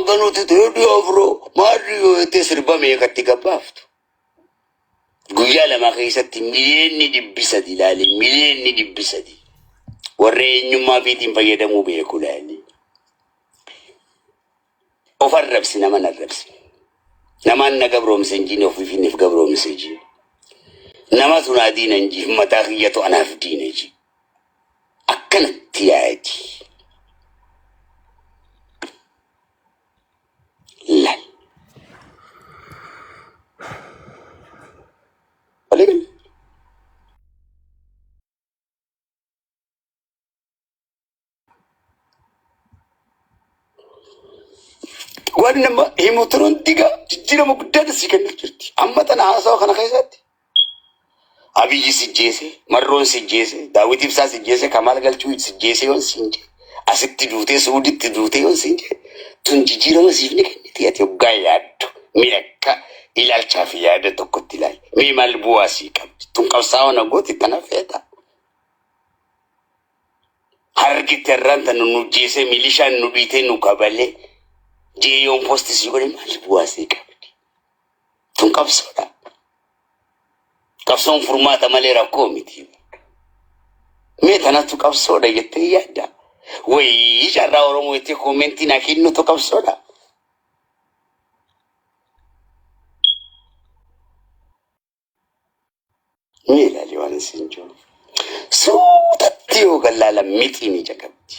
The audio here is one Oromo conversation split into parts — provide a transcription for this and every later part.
Anganuti tedi afro Mario tesirba meekatti gabaaftu. Guyyaa lama keessatti miliyoonni dhibbisa dilaale miliyoonni dhibbisa di. Warra eenyummaa fiitiin fayyadamuu beeku laali. Of arrabsi nama narrabsi. Namaan na gabroomse injiin of ifiiniif gabroomse ji. Nama sunaa diina injiif mataa kiyyatu anaaf diina ji. Akkanatti yaadi. Lal. Waliin. Waan nama himutuun diga jijjiirama guddaa si kenna jirti. Amma tana haasawa kana keessatti. Abiyyi sijjeese, Marroon sijjeese, Daawit Ibsaa sijjeese, Kamaal Galchuu sijjeese yoon siinje. Asitti duutee Suuditti duutee yoon siinje. Tun jijjiirama siif ni kenniti ati hoggaa yaaddu. Mi akka ilaalchaa fi yaada tokkotti ilaali. Mi maal bu'aa sii qabdi. Tun qabsaa'oo nagooti tana feeta. Hargitti irraan tanu nu jeese milishaan nu dhiitee nu kabalee. Jeeyoon posti si godhe maal bu'aa sii qabdi. Tun qabsoodha. Qabsoon furmaata malee rakkoo miti. Mee tanatu qabsoodha jettee yaadda. Wayii jarraa Oromoo itti koomentii naa kennutu qabsoodha. Mee ilaali waan isin jiru. Suutatti yoo gallaala mixii ni jagabdi.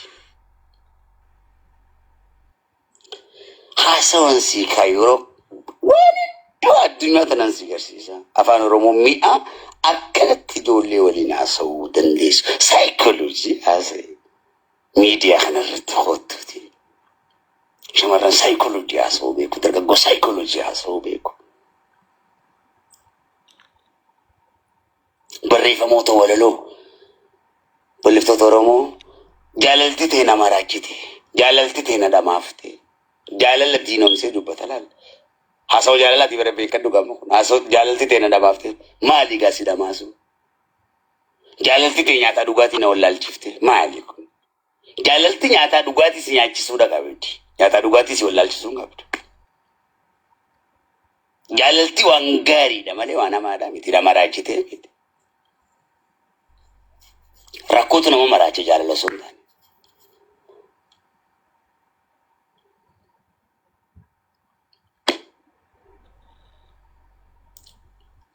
Haasawaan sii kaayuroo waan iddoo addunyaa tanan si garsiisa. Afaan Oromoo mi'a akkanatti ijoollee waliin haasawuu dandeessu. Saayikooloojii haasa'e. Miidiyaa kanarratti hootuuti. Shamarran saayikooloojii haasa'uu beeku. Dargaggoo saayikooloojii haasa'uu beeku. Barreeffamoota walaloo. Walliftoota Oromoo jaalalti ta'e nama raajjite. Jaalalti ta'e na dhamaafte. Jaalala diinoomsee dubbata laala. Haasawuu jaalalaati bara beekan dhugamu kun. Haasawuu jaalalti ta'e na dhamaafte. Maali gaasi dhamaasu? Jaalalti ta'e nyaataa dhugaatii na wallaalchifte. Maali kun? Jaalalti nyaataa dhugaatii si nyaachisuudha qabdi. Nyaataa dhugaatii si wallaalchisuu qabdu. Jaalalti waan gaariidha malee waan hamaadha miti. Nama raajjitee miti. Rakkootu nama maraacha jaalala sun taane.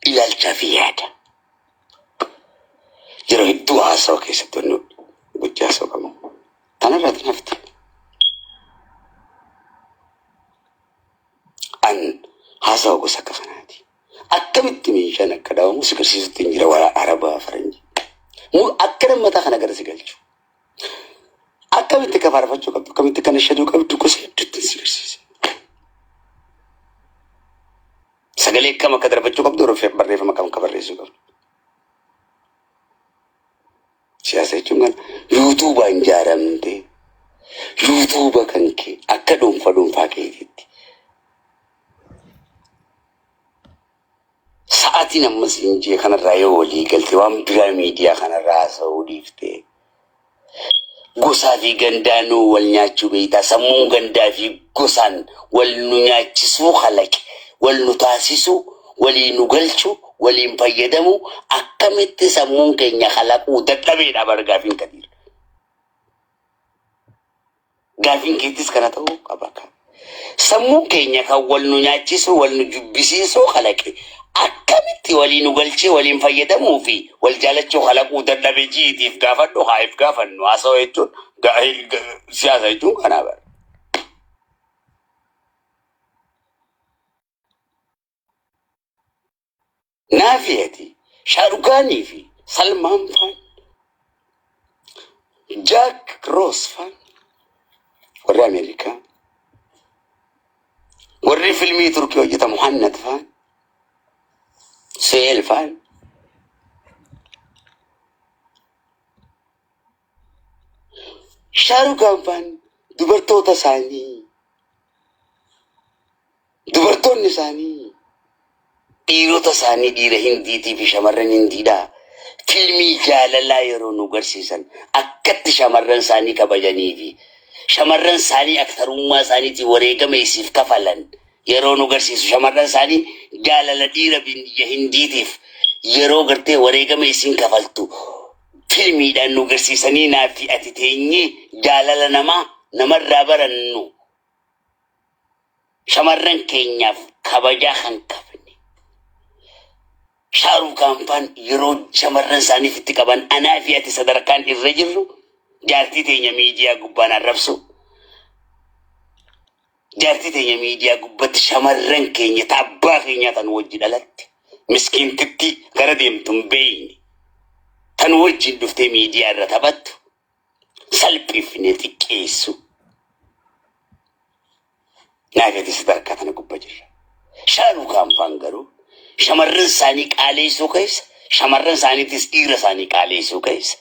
Ilaalchaa fi yaada. Yeroo hedduu haasawa keessatti wanni gujjaa haasawaa qabu. Tanarratti nafti. An haasawa gosa akka kanaati. Akkamitti meeshaan akka dhaabamu si garsiisutti hin jira wara Arabaa Faranjii. Akka nammataa kana gara si galchu. Akkamitti akka faarfachuu qabdu, akkamitti akka nashaduu qabdu gosa hedduutti si garsiisa. Sagalee akkam akka darbachuu qabdu barreeffama akkam akka barreessuu qabdu. Siyaasa jechuun kan yuutuubaan ijaaramte yuutuuba kan kee akka dhuunfaa keetiitti. Sa'aatiin ammas injii kanarraa yoo walii galte waan biraa miidiyaa kanarraa haasa'uu dhiifte. Gosaa fi gandaanuu wal nyaachuu beektaa sammuu gandaa fi gosaan wal nu nyaachisuu kalaqe wal nu taasisuu walii nu galchuu waliin fayyadamu akkamitti sammuun keenya kalaquu dadhabeedha bar gaafiin kadiir. Gaafiin keettis kana ta'uu qaba. Sammuun keenya kan wal nu nyaachisuu wal nu jubbisiisuu kalaqe akkamitti walii nu galchee waliin fayyadamuu fi wal jaalachuu kalaquu dadhabe jiitiif gaafadhu haa'if gaafannu haasawaa jechuun siyaasa jechuun kanaa bara. Naafiyati Shaarukaanii fi Salmaan faan Jaak Roos faan warri Ameerikaa warri filmii Turkii hojjeta Muhannad faan Seel faan Shaarukaan faan dubartoota isaanii dubartoonni isaanii dhiirota isaanii dhiira Hindiitii fi shamarran Hindiidhaa filmii jaalalaa yeroo nu garsiisan akkatti shamarran isaanii kabajanii fi shamarran saanii aktarummaa isaaniitii wareegama isiif kafalan yeroo nu garsiisu shamarran saanii jaalala dhiira biyya Hindiitiif yeroo gartee wareegama isiin kafaltu filmiidhaan nu garsiisanii naafi ati teenyee jaalala namarraa barannu shamarran keenyaaf kabajaa kan qabne Shaarukaan faan yeroo shamarran isaaniif itti qaban anaa fi ati sadarkaan irra jirru jaartii teenya miidiyaa gubbaan arrabsu jaartii teenya miidiyaa gubbatti shamarran keenya taabbaa keenyaa tan wajji dhalatte miskiintitti gara deemtuun beeyne tan wajjin dhuftee miidiyaa irra taphattu salphifne xiqqeessu naafati sadarkaa tana gubba jirra. Shaarukaan faan garuu shamarran isaanii qaaleessuu keessa shamarran isaaniitis dhiira isaanii qaaleessuu keessa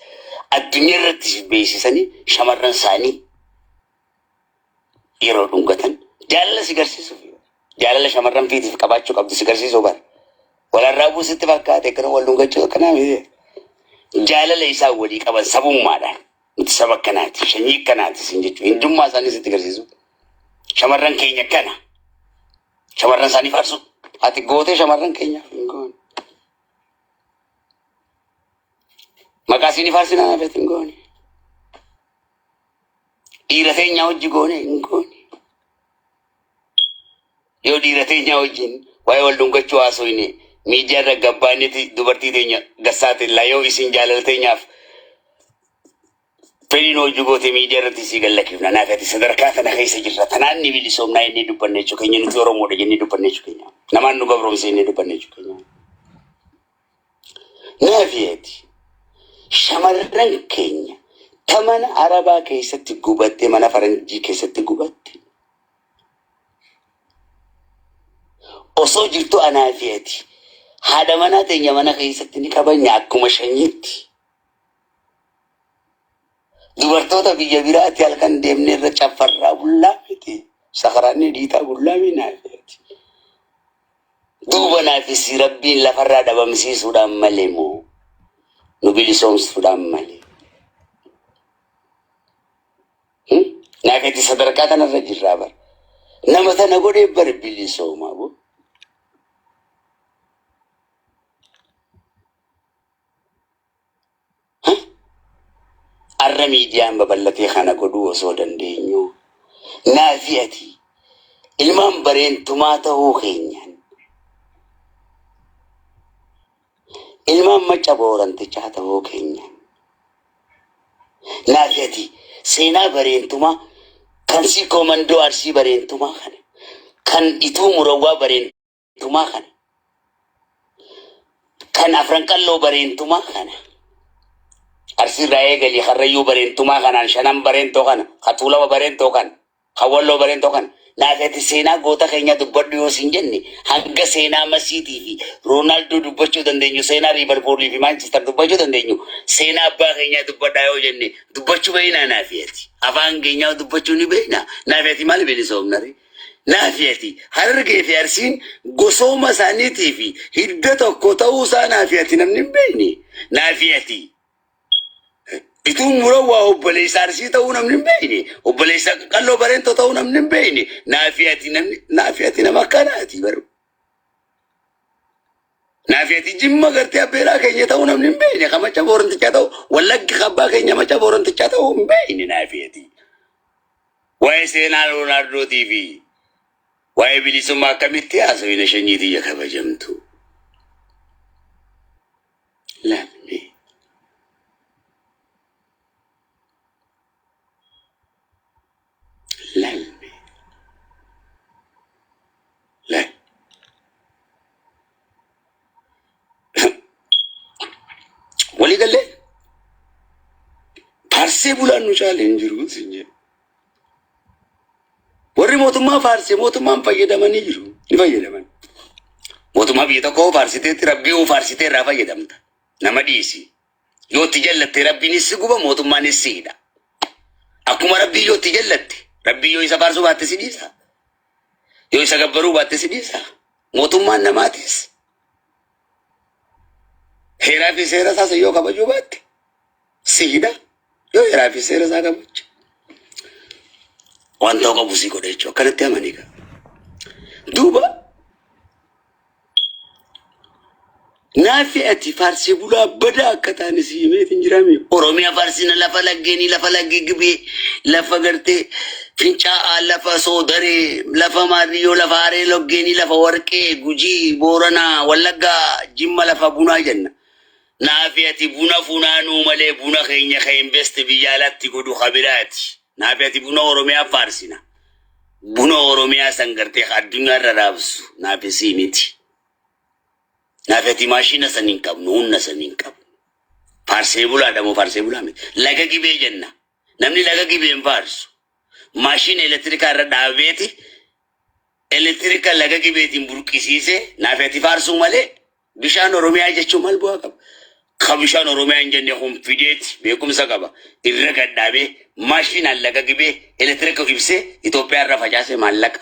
addunyaa irratti beeksisanii shamarran isaanii yeroo dhungatan jaalala si garsiisuuf jaalala shamarran fiitiif qabaachuu qabdu si garsiisuu bara walarraa buusitti fakkaate kana wal dhungachuu akkanaa miti jaalala isaa walii qaban sabummaadhaan nuti saba akkanaati shanyii akkanaati sin jechuun hindummaa isaanii sitti garsiisu shamarran keenya kana shamarran isaanii faarsu ati gootee shamarran keenyaaf hin goone maqaa isinii faarsinaa nafeet hin goone dhiira teenyaa hojii goone hin goone yoo dhiira teenyaa hojiin waa'ee wal dhungachuu haasofne miidiyaa irra gabbaanneeti dubartii teenya gassaatiin yoo isin jaalala teenyaaf fedhiin hojii gootee miidiyaa irratti sii gallakiifna naafati sadarkaa tana keessa jirra tanaan ni bilisoomnaa inni dubbanne jechuu keenya nuti Oromoodha jennee dubbanne jechuu keenya namaan nu gabroomse inni dubbanne jechuu keenya naafiyati shamarran keenya tamana Arabaa keessatti gubatte mana Faranjii keessatti gubatte osoo jirtu anaafiyati haadha manaa teenya mana keessatti ni qabanya akkuma shanyitti dubartoota biyya biraatti halkan deemne irra caffarraa bullaa miti sakaraanni dhiitaa bullaa minaafiyati duuba naafisi rabbiin lafarraa dhabamsiisuudhaan malee moo nu bilisoomsuudhaan malee naafiti sadarkaa tanarra jirraa bara nama tana godhee bar bilisoomaa bo arra miidiyaan babal'atee kana godhuu osoo dandeenyu naafiyati ilmaan bareentumaa ta'uu keenyaan ilmaan macca boorantichaa ta'uu keenyaan naafiyati seenaa bareentumaa kan si komandoo arsii bareentumaa kana kan ituu murawwaa bareentumaa kana kan afran qalloo bareentumaa kana arsii raayee galii harrayyuu bareentumaa kanaan shanan bareentoo kana hatuulawa bareentoo kana hawwalloo bareentoo kana naafiyati seenaa goota keenya dubbadhu yoo sin jenne hanga seenaa Masiitii fi Roonaaldoo dubbachuu dandeenyu seenaa Liivarpuulii fi Maanchister dubbachuu dandeenyu seenaa abbaa keenyaa dubbadhaa yoo jenne dubbachuu beeknaa naafiyati afaan keenyaa dubbachuu ni beeknaa naafiyati maal bilisoomnare naafiyati Harargee fi Arsiin gosooma isaaniitii fi hidda tokko ta'uusaa naafiyati namni hin beekne naafiyati ituu murawwaa obboleessa Arsii ta'uu namni hin beekne obboleessa qalloo bareentoo ta'uu namni hin beekne naafiyati nama akkanaati baru naafiyati jimma gartee abbeeraa keenya ta'uu namni hin beekne ka macha boorantichaa ta'uu wallaggi kabbaa keenya macha boorantichaa ta'uu hin beekne naafiyati waa'ee seenaa Roonaaldootii fi waa'ee bilisummaa akkamitti haasawina shanyiitiyya kabajamtu lammi walii galee faarsee bulaan nu caaleen jiru sinje warri mootummaa faarsee mootummaan fayyadamanii jiru ni fayyadaman mootummaa biyya tokkoo faarsiteetti rabbii uu faarsitee irraa fayyadamta nama dhiisi yoo itti jallatte rabbiinis si guba mootummaanis si hidha akkuma rabbii yoo itti jallatte rabbii yoo isa faarsuu baatte si dhiisa yoo isa gabbaruu baatte si dhiisa mootummaan namaatis heeraa fi seera isaa yoo kabajuu baatte si hidha yoo heeraa fi seera isaa kabaje wanta ka busi ko decho kanatti amaniga duba nafi'ati farsi bula bada katani simet injirami oromia farsina lafa lagge gibi lafa garte fincha lafa sodare lafa mariyo lafa are loggeni lafa warqe guji borana wallaga jimma lafa buna janna nafi'ati buna funanu male buna khenya khayinvest biyalatti godu khabirati nafi'ati buna oromia farsina buna oromia sangarte addunyaa rarabsu nafisi miti nafi'ati mashina sanin qabnu hunna sanin qabnu farse bula damo farse bula miti laga gibe janna namni laga gibe farsu mashina elektrika radabeti elektrika laga gibe tin burqisise nafi'ati farsu male bishan oromia jechu malbo qab khabishan oromia injenne hum fidet bekum sagaba irraga dabe mashina laga gibe elektrika ibse Ethiopia rafajase malaka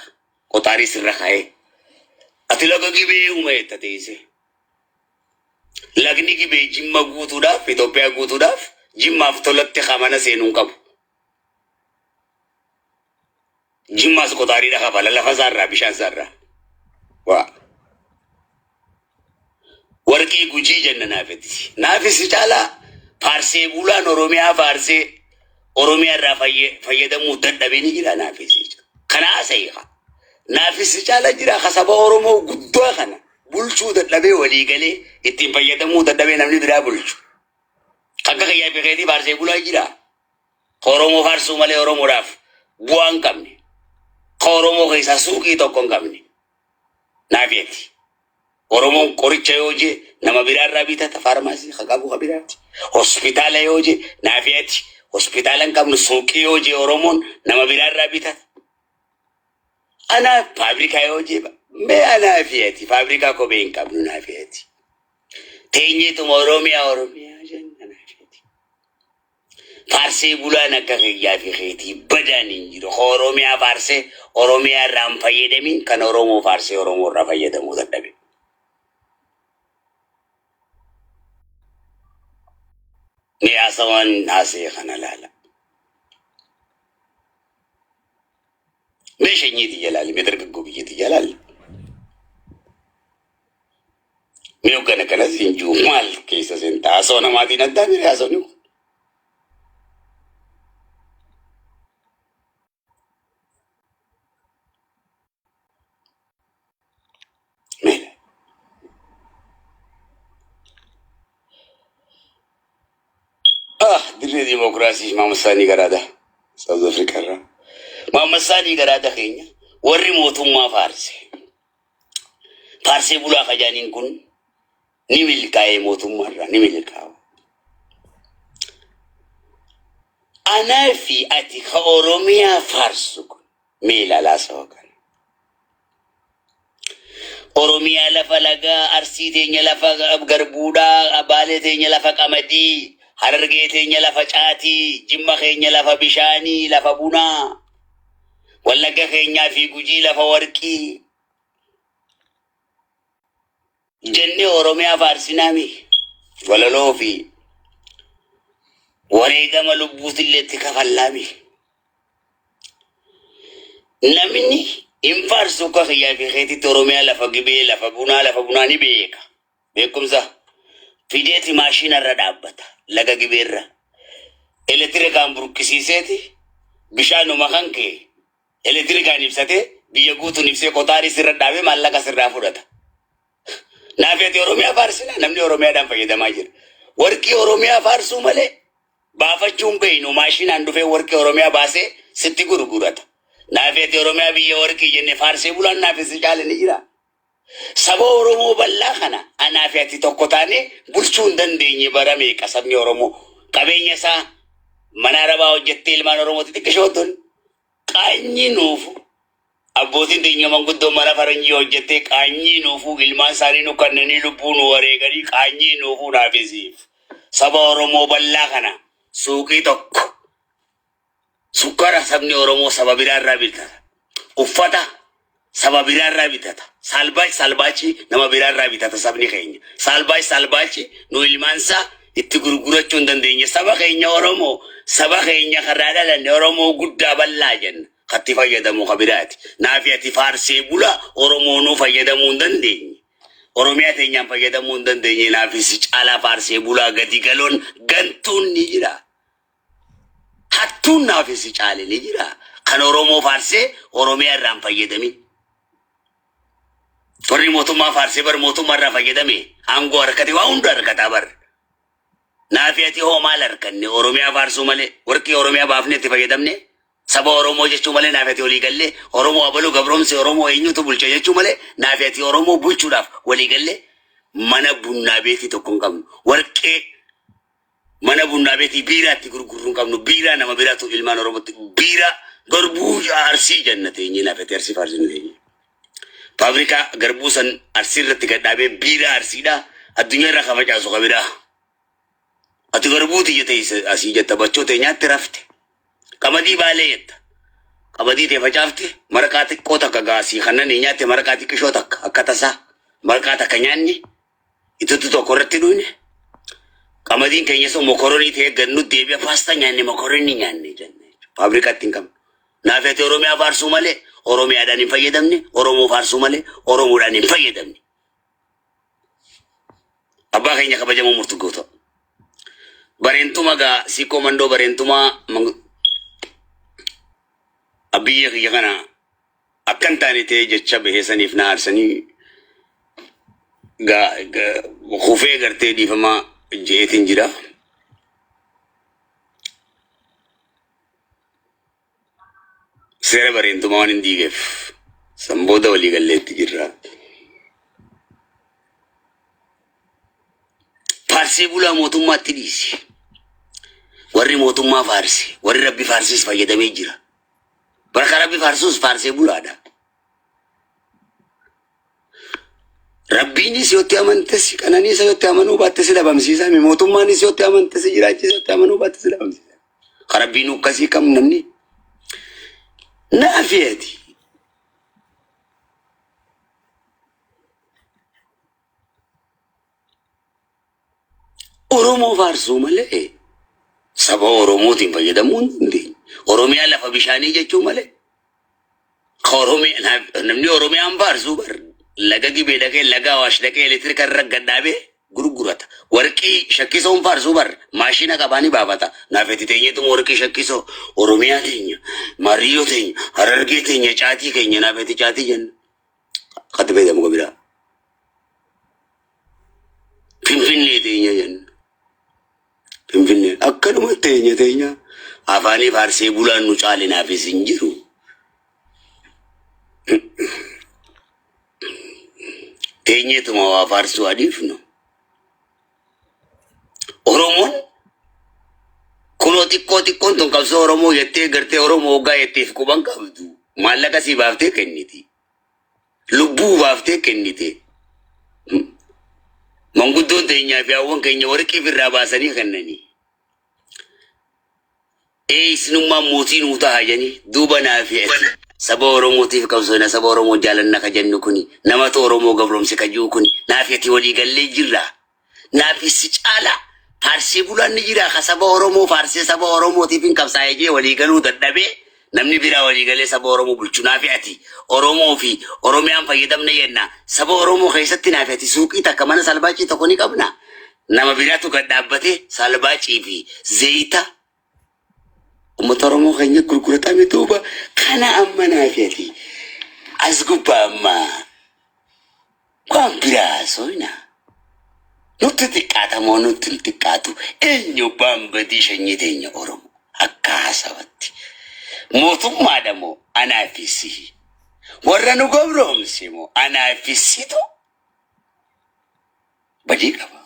qotari sirra khaye ati laga gibe umayta teise lagni gibe jimma guutuudhaaf Ethiopia guutuudhaaf jimmaaf tolatti khamana seenuun qabu jimmaas qotariidha kafala lafa sarra bishaan sarra wa warqi guji janna naafisi chala farse bulan oromia farse oromia ra fayyadamu dadhabeni jira naafisi kana asayiha naafisi chala jira khasaba oromo guddo kana bulchu dadhabe wali gale ittin fayyadamu dadhabe namni bira bulchu akka kayya beeketi farse bula jira oromo farsu male oromo raf buan kamne oromo kaisa suuqi tokkon kamne naafiyati oromo qoricha yoje nama birarra bitata farmasi khagabu khabirati hospitala yoje naafiyati hospitalan kamnu suuqi yoje oromon nama birarra bitata ana fabrika yoje me ana naafiyati fabrika ko ben kamnu naafiyati tenye tu oromia janna naafiyati farse bulana ka ya fi khiti badani jiro oromia farse oromia ram fayedemin kan oromo farse oromo ra fayedemu daddabe ni asawan nasi khana lala mesh nyiti jalali medar ko biyiti jalal meu kana sinju mal kisa senta asona madina damire asonu dire demokrasi mamasani garada South Africa ra mamasani garada Kenya warri motumma farse bula khajanin kun ni milkaye motumma ra ni milkaw anafi ati oromia farsu mila la sokan oromia la falaga arsi tenya la faga garbuda abale tenya la faqamadi harargete nyala facati jimma khenya lafa bishani lafa buna wallaga khenya fi guji lafa warqi jenne oromia farsinami wala lofi warega malubutilleti kafallami namni infarsu ka khenya fi kheti oromia lafa gibe lafa buna ni beka bekumza fideti mashina radabata laga giberra elektrika burqisiseti bishanu makanke elektrika nibsate biya guutu nibse qotari sirra dabe mallaka sirra fudata naafiyati oromia farsina namni oromia dan fayyadama jira warqi oromia farsu male baafachuun beeynu maashinaan dhufe warqi oromia baase sitti gurgurata naafiyati oromia biya warqi jenne farse bulan naafisi jaalani jira sabo oromo balla kana anaafiyati tokko taane bulchuun dandeenye barame qasabni oromo qabeenya sa manaraba hojjette ilmaan oromo xiqqishootun qaanyi nuufu abbootiin deenya manguddo mara faranji hojjette qaanyi nuufu ilmaan saanii nu kannanii lubbuun wareeganii qaanyi nuufu naafisiif saba oromo balla kana suuqii tokko sukkara sabni oromo saba biraarraa bitata uffata saba biraarraa bitata salbachi nama biraarraa bitata sabni keenya salbachi nu ilmaansa itti gurgurachuun dandeenya saba keenya oromo saba keenya karraa dhalanne oromo guddaa ballaa jenna كتفا يدمو خبرات نافية فارسي بولا أرومونو فيدمون دندين أروميا تنيا فيدمون دندين نافي سيجالا فارسي بولا غدي قالون غنتون نجرا حتون نافي سيجالي نجرا كان أرومو فارسي أروميا رام فيدمين فري موتوما فارسي بر موتوما را فيدمي أنغو أركتي وأوندو أركتا بر نافيتي هو مال أركني أروميا فارسو مالي وركي أروميا بافني تفيدمني سبا أورومو جچو مالي نافيتي ولي قلي أورومو أبلو قبرون سي أورومو إنيو تبولچو جچو مالي نافيتي أورومو بوچو راف ولي قلي مانا بنا بيتي تكون قمنو وركي مانا بنا بيتي بيرا تقر قرون قمنو بيرا نما بيرا تو إلمان أورومو بيرا غربوش أرسي جنتيني نافيتي أرسي فارسي نتيني فابريكا غربوسن أرسي رتي قدابي بيرا أرسي دا الدنيا را خفجا سوخ بيرا أتي غربوتي جتي أسي جتا بچو تينيات ترفت كمدي باليت كمدي تفجافت مركاتي كوتا كغاسي خنا نينيات مركاتي كشوتك أكتسا مركاتا كنياني إتوتو كورتي دويني كمدي كينيسو مكوروني تيه غنو ديبيا فاستا نياني مكوروني نياني جنة فابريكا تنكم نافيتي أوروميا فارسو مالي أوروميا دانين فايدمني أورومو فارسو مالي أورومو دانين فايدمني أبا كينيا كبجا ممرتو قوتو برينتوما غا سيكو مندو برينتوما أبي يغنا أكن تاني تيجي تشبه سني في نهار سني غا خوفي غرتي دي فما جيت انجرا سير برينتوما ونين ديغف سمبودا ولي غلت جرا فارسي بولا موتوما تديسي وري موتوما فارسي وري ربي فارسيس فايدمي جرا بركة ربي فارسوس فارسي بولا دا ربي نسيوتي أمانتسي كنا نسيوتي أمانو باتسي لبامسيسا مي موتوما نسيوتي أمانتسي جراجي سيوتي أمانو باتسي لبامسيسا خربي نوكسي كم نمني نافيتي أورومو فارسو ملئ سبا أورومو تين فايدمون دين أوروميا لفا بشاني جاچو ملئ خورمي نمني أورومي أمبار زوبر لگا کی بیدا کے لگا واش دکے لیتر کر رگ گدابے گرگرت ورکی شکیسو أمبار زوبر ماشینا کا بانی بابتا نافتی تینye تم ورکی شکیسو أوروميا تینye ماريو تینye هررگی تینye چاتی کینye نافتی چاتی جن خط بیدا مگو برا فنفنی تینye جن فنفنی اکلمو تینye afani فارسي بولان نوچالی نافی سنجرو تینye تما وا فارسو عدیفنو أورومون كنو تكو تكون تون كبسو أورومو يتي غرتي أورومو وغا يتي فكو بانكا بدو مالكا سي بافتي كنيتي لبو بافتي كنيتي منغدو تينيا في أول كنيا وركي في الراباساني خنني إيه سنما موتي نوتا هجاني دوبا نافيتي سبا أورومو تيف كبسونا سبا أورومو جالنا كجنو كني نما تو أورومو غبرم سكجو كني نافيتي ولي غلي جرا نافي سيچالا فارسي بولان نجرا خسبا أورومو فارسي سبا أورومو تيفين كبسايجي ولي غلو ددبي نمني برا ولي غلي سبا أورومو بلچو نافيتي أورومو في أوروميان فايدم نينا سبا أورومو خيستي نافيتي سوقي تكمانا سالباچي تكوني قبنا نما برا تو قدابتي سالباچي في زيتا ومطرمو خيني كركرتا متوبة كان أما نافيتي أزقبا أما قام برا سوينا نتتكاتا مو نتتكاتو إنيو بامبدي شنيتيني أورومو أكاسا واتي موتو مادمو أنا فيسي ورانو قبرهم سيمو أنا فيسيتو بديكا با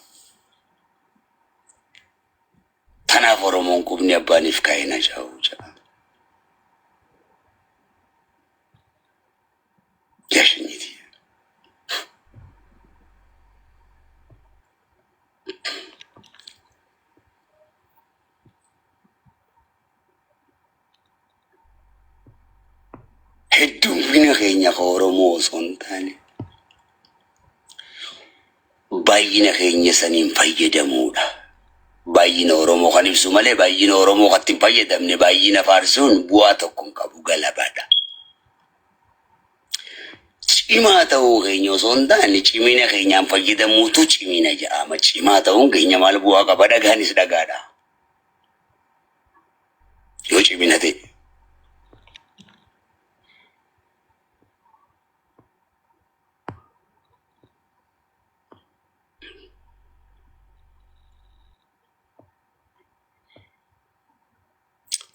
تناف أورومون كوبني أباني فكاينا جاوجا يا شنيتي هدوم فينا خينيا أورومو سونتاني باينا خينيا سنين فايدة مودا baay'ina Oromoo kan ibsu malee baay'ina Oromoo kan ittiin fayyadamne baay'ina faarsuun bu'aa tokko hin qabu galabaadha. Cimaa ta'uu keenya osoo hin taane cimina keenyaan fayyadamuutu cimina jedhama. Cimaa ta'uun keenya maal bu'aa qaba? Dhagaanis dhagaadha. Yoo cimina ta'e.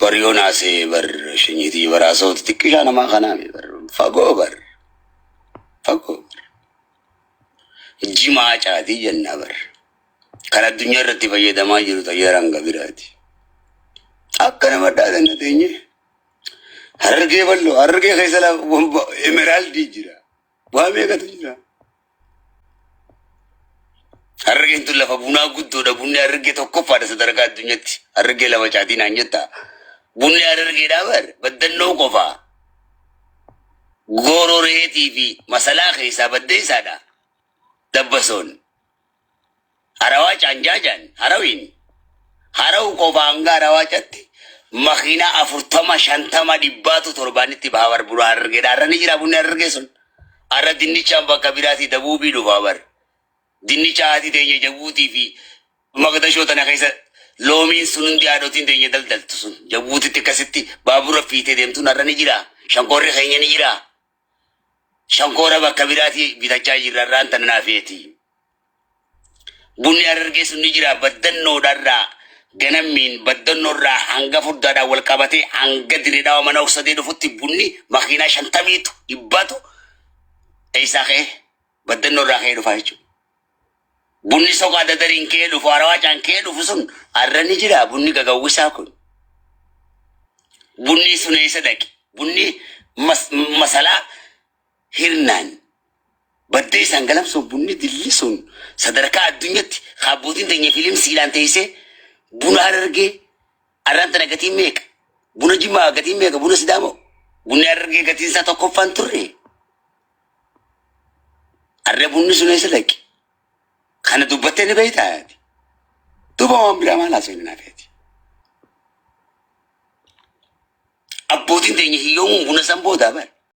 bar yoonase bar shinyiti bar asawti tikkisha nama kaname bar fagoo bar jimaa caati jenna bar kan addunyaa irratti fayyadamaa jiru xayyaaraan gabiraati akka nama dhaadanna teenye hargee ballo hargee keessa la emeraldi jira waa meeqatu jira hargeen tun lafa bunaa guddoodha bunni hargee tokkoffaadha sadarkaa addunyaatti hargee lama caatii naan jetta bunni hargeedha bar baddannoo qofa gororee fi masalaa keessaa baddeessaadha dabbasoon harawaa caanjaajan harawin haraw qofa hanga harawaa catti makiina 40-50 dhibbaatu torbaanitti baawar bura hargeedha harani jira bunni hargee sun harra dinnichaan bakka biraati dabuubii dhufaa bar dinnicha haati teenye jabuutii fi Mogadishoo tana keessa loomiin sun hundi haadhotiin teenye daldaltu sun jabuutitti akkasitti baabura fiitee deemtuun har'a ni jira. Shankoorri keenya ni jira. Shankoora bakka biraati bitachaa jirra irraan tana naafeeti. Bunni harargee sun ni jira baddannoodharraa ganammiin baddannoorraa hanga furdaadhaan wal qabatee hanga diriidhaa mana oksadee dhufutti bunni makiinaa 50 dhibbatu eessaa ka'e baddannoorraa ka'ee dhufaa jechuudha. Bunni soqaa dadariin kee dhufu harawaa caan kee dhufu sun har'a ni jira bunni gagawwisaa kun. Bunni sun eessa dhaqe? Bunni masalaa hirnaan baddee isaan galamsuun bunni dillisuun sadarkaa addunyaatti kaabootiin teenya fiilimsiidhaan teessee buna harargee har'aan tana gatiin meeqa? Buna Jimmaa gatiin meeqa? Buna Sidaamoo bunni harargee gatiin isaa tokkoffaan turre. Har'a bunni sun eessa dhaqe? Kana dubbattee ni beektaati. Duuba waan biraa maal haasawin naafeeti. Abbootiin teenya hiyyoomuun buna san boodaa bara.